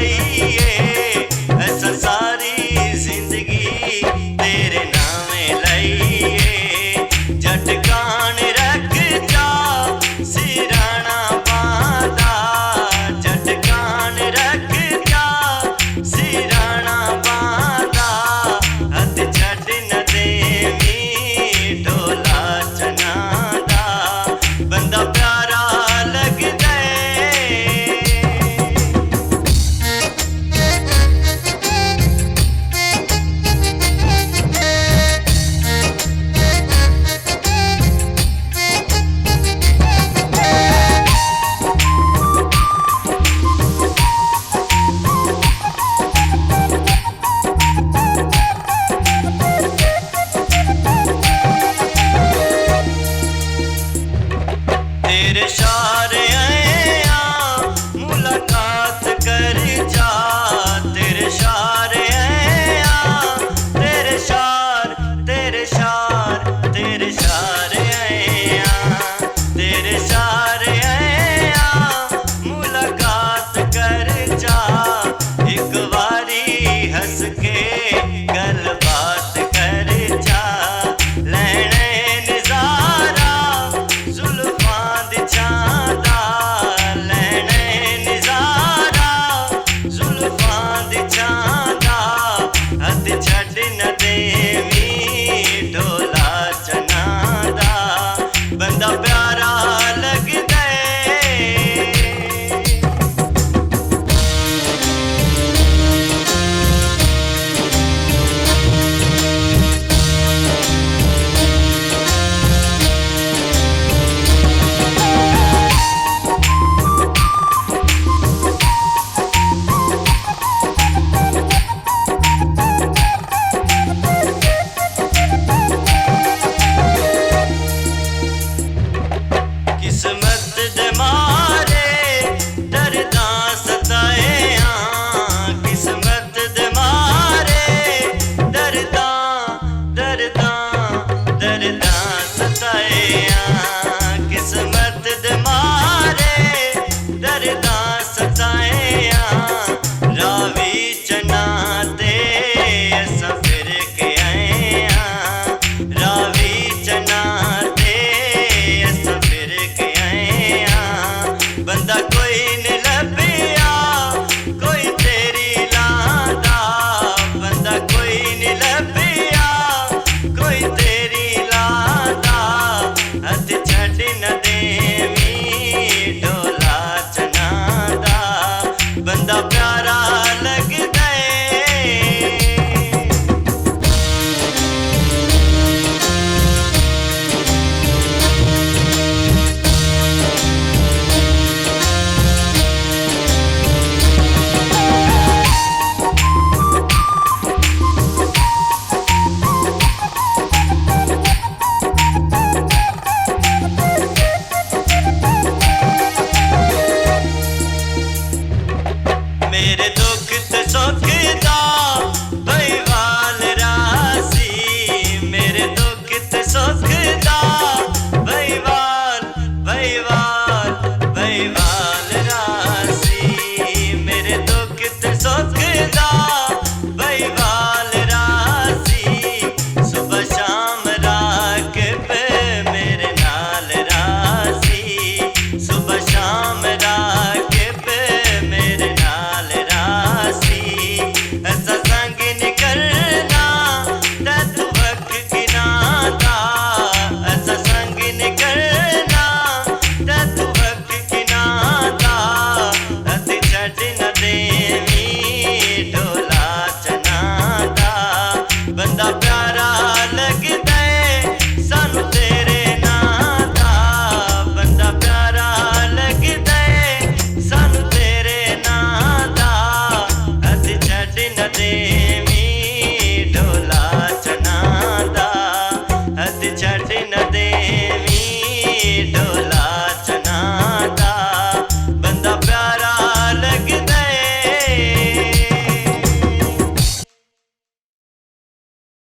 लईए असा सारी जिंदगी तेरे नामे लईए झटकान रख जा सिराना बांधा झटकान रख जा सिराना बांधा हथ छड़ न देवी ढोला चना दा बंदा प्यारा लगदा तेरे शारे आया मुलाकात कर जा तेरे शारे आया तेरे शार तेरे शार तेरे शारे आया तेरे शारे आया मुलाकात कर जा एक बारी हंस के गलबात कर जा लैने नजारा जुल्फां दी चांदा लैने नजारा जुल्फां दी चांदा हथ छड़ न देवी ढोला चना दा बंदा प्यारा लगदा किस्मत दे मारे दर्दां सताए किस्मत दे मारे दर्दां दर्दां दर्दां सताए किस्मत दे मारे दर्दां सताए रावी चना ते असां फिर के आए रावी चना बंदा कोई न लभिया कोई तेरी लांदा बंदा कोई न लभिया कोई तेरी लांदा हथ छड़ न देवी ढोला चना दा बंदा प्यारा लगदा मेरे दुख ते सुख दा बईवाल रासी मेरे दुख ते सुख दा बईवाल बईवाल बईवाल रासी मेरे दुख ते सुख दा बईवाल रासी सुबह शाम राकिब मेरे नाल रासी सुबह शाम राकिब मेरे नाल ऐसा संग निकलना तू वक्त किनारा ऐसा संग निकलना तू वक्त किनारा हथ छड़ न देवी ढोला चना दा बंदा प्यारा लगदा सानू तेरे नां दा बंदा प्यारा लगदा सानू तेरे नां दा हथ छड़ न देवी ढोला चना दा हथ छड़ न देवी ढोला